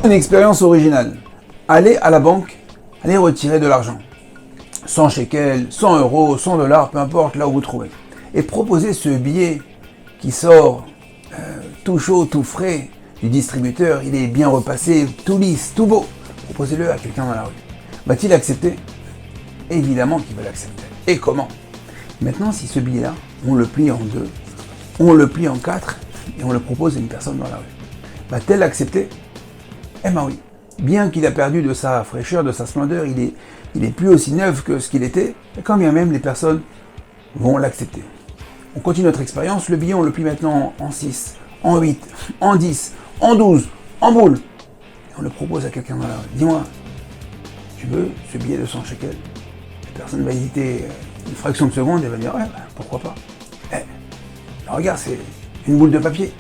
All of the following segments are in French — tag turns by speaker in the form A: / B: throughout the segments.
A: Une expérience originale. Allez à la banque, allez retirer de l'argent. 100 shekels, 100 euros, 100 dollars, peu importe là où vous trouvez. Et proposez ce billet qui sort tout chaud, tout frais du distributeur. Il est bien repassé, tout lisse, tout beau. Proposez-le à quelqu'un dans la rue. Va-t-il accepter? Évidemment qu'il va l'accepter. Et comment? Maintenant, si ce billet-là, on le plie en deux, on le plie en quatre, et on le propose à une personne dans la rue, va-t-elle l'accepter? Eh ben oui. Bien qu'il a perdu de sa fraîcheur, de sa splendeur, il est plus aussi neuf que ce qu'il était, et quand bien même les personnes vont l'accepter. On continue notre expérience, le billet on le plie maintenant en 6, en 8, en 10, en 12, en boule. Et on le propose à quelqu'un dans la rue. Dis-moi, tu veux ce billet de 100 shekels? La personne va hésiter une fraction de seconde et va dire, ouais, ben, pourquoi pas. Regarde, c'est une boule de papier.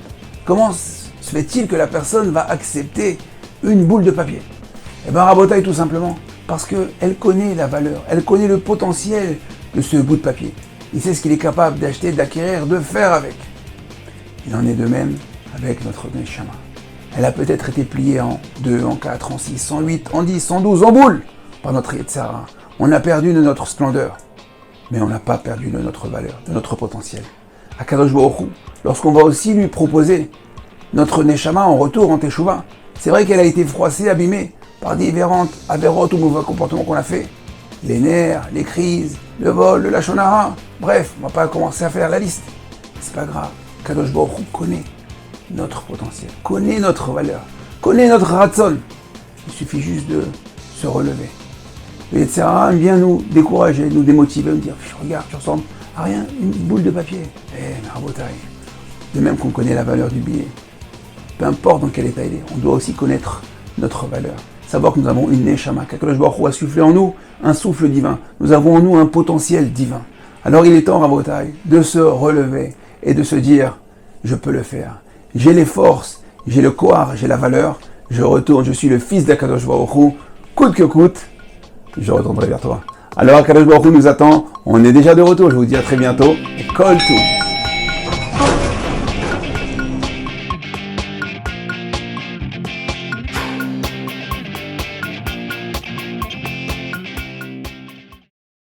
A: Comment se fait-il que la personne va accepter une boule de papier? Eh bien, rabotaille tout simplement, parce qu'elle connaît la valeur, elle connaît le potentiel de ce bout de papier. Il sait ce qu'il est capable d'acheter, d'acquérir, de faire avec. Il en est de même avec notre Neshama. Elle a peut-être été pliée en 2, en 4, en 6, en 8, en 10, en 12, en boule par notre Yetzirah. On a perdu de notre splendeur, mais on n'a pas perdu de notre valeur, de notre potentiel. Akadosh Baruch Hu, lorsqu'on va aussi lui proposer notre Neshama en retour, en Teshuvah, c'est vrai qu'elle a été froissée, abîmée par différentes avérotes ou mauvais comportements qu'on a fait. Les nerfs, les crises, le vol, le lashon hara. Bref, on va pas commencer à faire la liste. C'est pas grave. Kadosh Baruch Hu connaît notre potentiel, connaît notre valeur, connaît notre ratzon. Il suffit juste de se relever. Le Yetzirah vient nous décourager, nous démotiver, nous dire regarde, tu ressembles à rien, une boule de papier. Rabotaille. De même qu'on connaît la valeur du billet. Peu importe dans quel état il est, on doit aussi connaître notre valeur. Savoir que nous avons une Neshama, qu'Akadosh Baruch Hu a soufflé en nous un souffle divin. Nous avons en nous un potentiel divin. Alors il est temps, Rabotaille, de se relever et de se dire, je peux le faire. J'ai les forces, j'ai le koar, j'ai la valeur. Je retourne, je suis le fils d'Akadosh Baruch Hu. Coûte que coûte, je retournerai vers toi. Alors Akadosh Baruch Hu nous attend. On est déjà de retour. Je vous dis à très bientôt. Et kol tout.